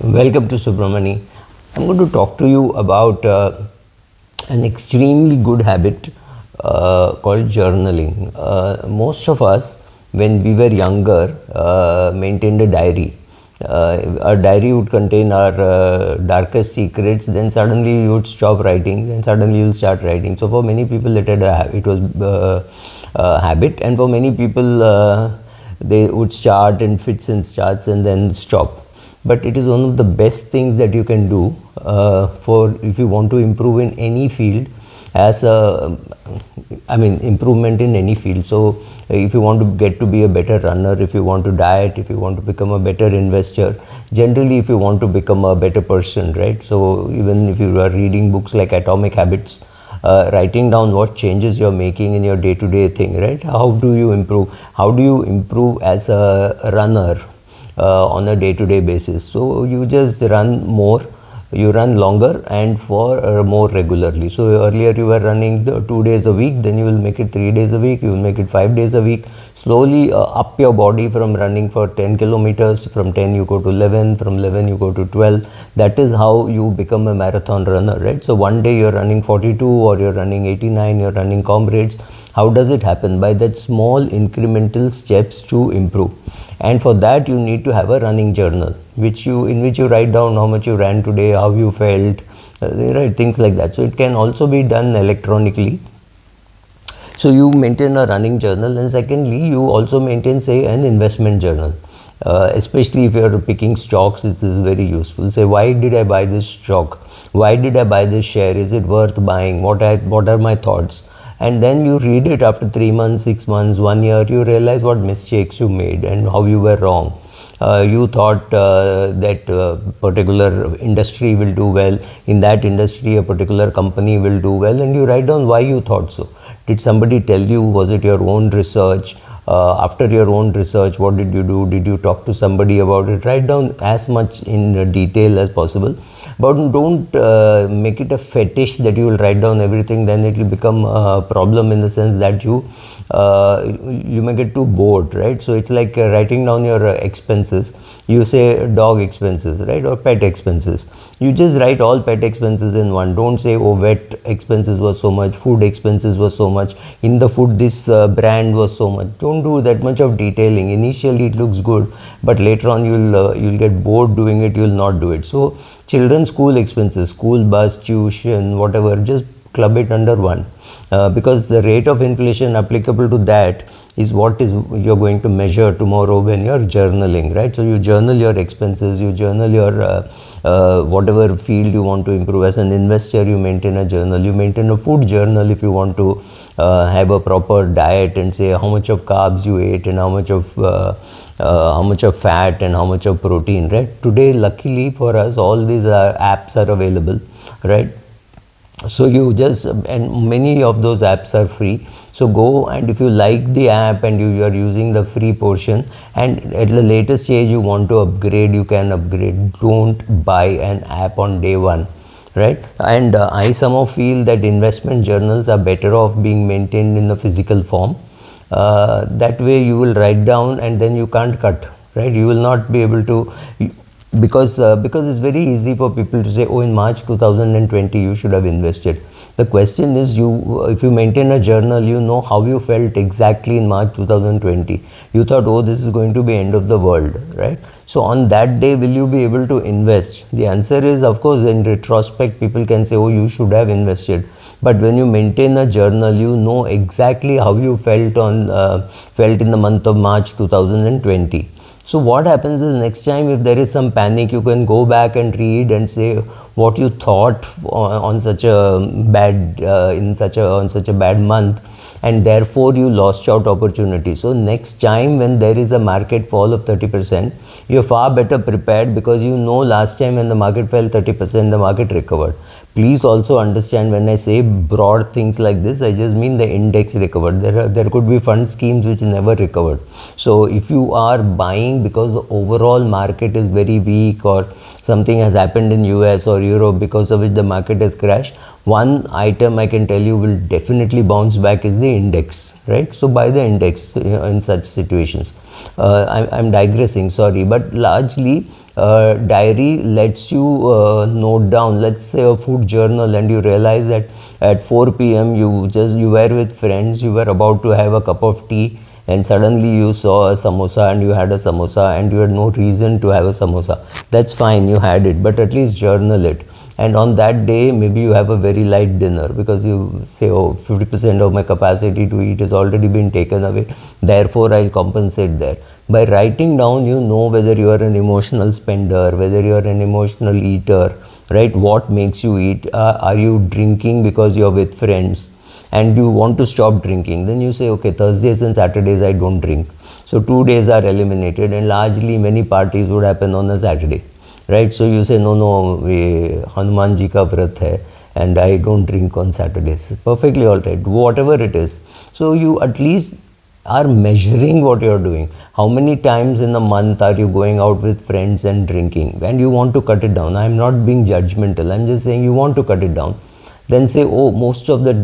Welcome to Subramani. I'm going to talk to you about an extremely good habit called journaling. Most of us, when we were younger, maintained a diary. Our diary would contain our darkest secrets. Then suddenly you would stop writing. Then suddenly you'll start writing. So for many people, it was a habit, and for many people, they would start in fits and starts and then stop. But it is one of the best things that you can do for if you want to improve in any field, improvement in any field. So if you want to get to be a better runner, if you want to diet, if you want to become a better investor, generally if you want to become a better person, right? So even if you are reading books like Atomic Habits, writing down what changes you're making in your day-to-day thing, right? How do you improve as a runner on a day-to-day basis? So you just run more, you run longer and for more regularly. So earlier you were running 2 days a week, then you will make it 3 days a week, you will make it 5 days a week. Slowly up your body from running for 10 kilometers, from 10 you go to 11, from 11 you go to 12. That is how you become a marathon runner, right? So one day you're running 42 or you're running 89, you're running comrades. How does it happen? By that small incremental steps to improve. And for that you need to have a running journal, in which you write down how much you ran today, how you felt, right, things like that. So it can also be done electronically. So you maintain a running journal, and secondly you also maintain, say, an investment journal. Especially if you are picking stocks, it is very useful. Say, why did I buy this stock? Why did I buy this share? Is it worth buying? What are my thoughts? And then you read it after 3 months, 6 months, 1 year, you realize what mistakes you made and how you were wrong. You thought that particular industry will do well, in that industry a particular company will do well, and you write down why you thought so. Did somebody tell you? Was it your own research? After your own research, what did you do? Did you talk to somebody about it? Write down as much in detail as possible, but don't make it a fetish that you will write down everything. Then it will become a problem, in the sense that you may get too bored, right? So it's like writing down your expenses. You say dog expenses, right, or pet expenses. You just write all pet expenses in one. Don't say, oh, vet expenses was so much, food expenses was so much, in the food this brand was so much. Don't do that much of detailing. Initially it looks good, but later on you'll get bored doing it, you'll not do it. So children's school expenses, school bus, tuition, whatever, just club it under one. Because the rate of inflation applicable to that is what is you're going to measure tomorrow when you're journaling, right? So you journal your expenses, you journal your whatever field you want to improve. As an investor, you maintain a journal, you maintain a food journal if you want to have a proper diet, and say how much of carbs you ate and how much of fat and how much of protein, right? Today, luckily for us, all these apps are available, right? So you just, and many of those apps are free. So go, and if you like the app and you are using the free portion, and at the later stage you want to upgrade, you can upgrade. Don't buy an app on day one, right? And I somehow feel that investment journals are better off being maintained in the physical form. That way you will write down and then you can't cut, right? You will not be able to, because it's very easy for people to say, oh, in March 2020 you should have invested. The question is, if you maintain a journal, you know how you felt exactly in March 2020. You thought, oh, this is going to be end of the world, right? So on that day, will you be able to invest? The answer is, of course, in retrospect people can say, oh, you should have invested. But when you maintain a journal, you know exactly how you felt in the month of March 2020. So what happens is, next time if there is some panic, you can go back and read and say what you thought on such a bad on such a bad month, and therefore you lost out opportunity. So next time when there is a market fall of 30%, you're far better prepared, because you know last time when the market fell 30%, the market recovered. Please also understand, when I say broad things like this, I just mean the index recovered. There could be fund schemes which never recovered. So if you are buying because the overall market is very weak, or something has happened in US or Europe because of which the market has crashed, one item I can tell you will definitely bounce back is the index, right? So buy the index in such situations. I'm digressing, sorry, but largely diary lets you note down, let's say a food journal, and you realize that at 4 p.m. you were with friends, you were about to have a cup of tea, and suddenly you saw a samosa and you had a samosa and you had no reason to have a samosa. That's fine, you had it, but at least journal it. And on that day, maybe you have a very light dinner because you say, oh, 50% of my capacity to eat has already been taken away, therefore I'll compensate there. By writing down, you know whether you are an emotional spender, whether you are an emotional eater, right? What makes you eat? Are you drinking because you're with friends and you want to stop drinking? Then you say, okay, Thursdays and Saturdays I don't drink. So 2 days are eliminated, and largely many parties would happen on a Saturday. Right, so you say, no, Hanuman ji ka vrat hai and I don't drink on Saturdays. Perfectly all right, whatever it is. So you at least are measuring what you're doing. How many times in a month are you going out with friends and drinking? And you want to cut it down. I'm not being judgmental. I'm just saying you want to cut it down. Then say, oh, most of the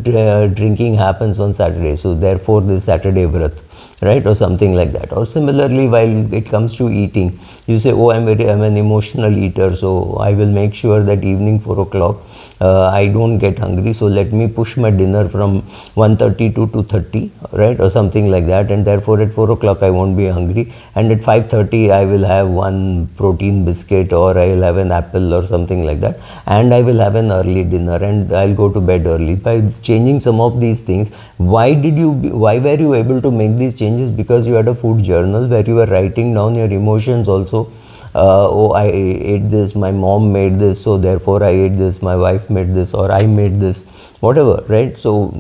drinking happens on Saturday, so therefore this Saturday vrat, right, or something like that. Or similarly, while it comes to eating, you say, oh, I'm an emotional eater, so I will make sure that evening 4 o'clock I don't get hungry, so let me push my dinner from 1:30 to 2:30, right, or something like that, and therefore at 4 o'clock I won't be hungry, and at 5:30 I will have one protein biscuit, or I will have an apple or something like that, and I will have an early dinner, and I'll go to bed early. By changing some of these things, why were you able to make these changes? Because you had a food journal where you were writing down your emotions also. Oh, I ate this, my mom made this, so therefore I ate this, my wife made this, or I made this, whatever, right? So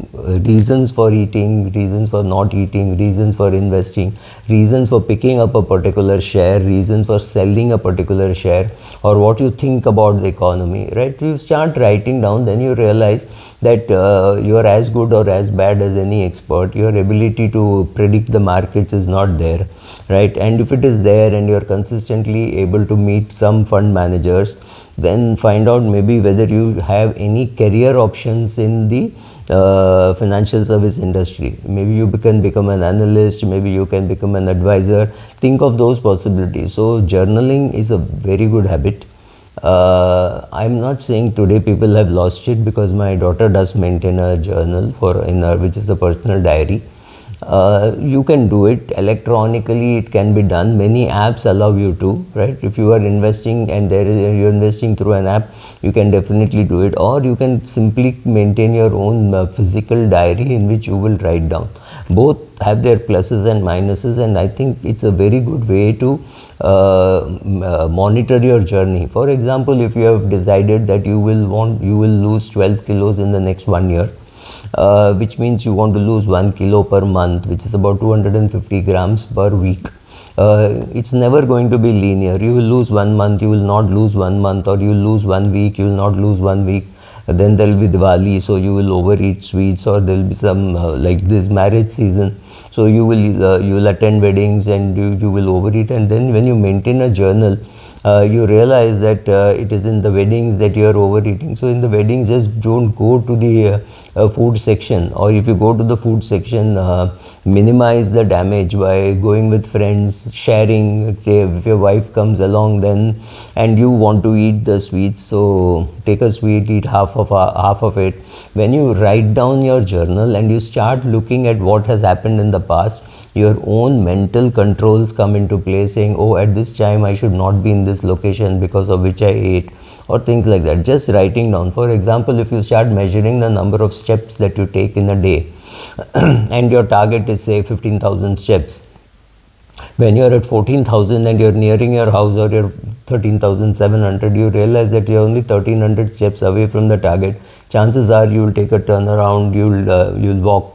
reasons for eating, reasons for not eating, reasons for investing, reasons for picking up a particular share, reasons for selling a particular share, or what you think about the economy, right? You start writing down, then you realize that you are as good or as bad as any expert. Your ability to predict the markets is not there, right? And if it is there and you are consistently able to meet some fund managers, then find out maybe whether you have any career options in the financial service industry. Maybe you can become an analyst, maybe you can become an advisor. Think of those possibilities. So journaling is a very good habit. I'm not saying today people have lost it, because my daughter does maintain a journal which is a personal diary. You can do it electronically, it can be done. Many apps allow you to, right? If you are investing and you're investing through an app, you can definitely do it. Or you can simply maintain your own physical diary in which you will write down. Both have their pluses and minuses, and I think it's a very good way to monitor your journey. For example, if you have decided that you will lose 12 kilos in the next 1 year, which means you want to lose 1 kilo per month, which is about 250 grams per week. It's never going to be linear. You will lose 1 month, you will not lose 1 month, or you will lose 1 week, you will not lose 1 week. Then there will be Diwali, so you will overeat sweets, or there will be some like this marriage season, so you will attend weddings and you will overeat. And then when you maintain a journal, you realize that it is in the weddings that you are overeating. So in the weddings, just don't go to the food section, or if you go to the food section, minimize the damage by going with friends, sharing. Okay, if your wife comes along then and you want to eat the sweets, so take a sweet, eat half of it. When you write down your journal and you start looking at what has happened in the past, your own mental controls come into play, saying, oh, at this time I should not be in this location because of which I ate, or things like that. Just writing down. For example, if you start measuring the number of steps that you take in a day and your target is say 15,000 steps, when you're at 14,000 and you're nearing your house, or you're 13,700, you realize that you're only 1,300 steps away from the target. Chances are you will take a turnaround, you'll walk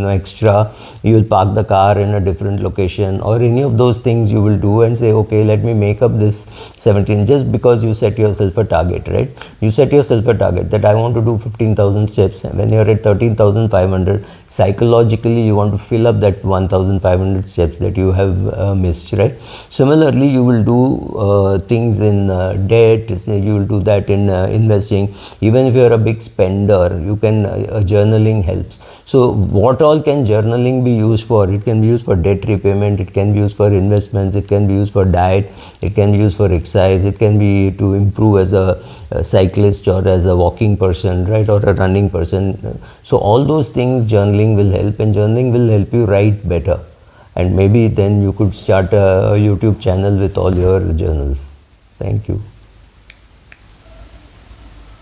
extra, you will park the car in a different location, or any of those things you will do and say, okay, let me make up this 17, just because you set yourself a target, right? You set yourself a target that I want to do 15,000 steps. When you're at 13,500, psychologically you want to fill up that 1,500 steps that you have missed, right? Similarly, you will do things in debt, you will do that in investing. Even if you're a big spender, you can journaling helps. So what all can journaling be used for? It can be used for debt repayment, it can be used for investments, it can be used for diet, it can be used for exercise, it can be to improve as a cyclist or as a walking person, right, or a running person. So all those things journaling will help, and journaling will help you write better. And maybe then you could start a YouTube channel with all your journals. Thank you.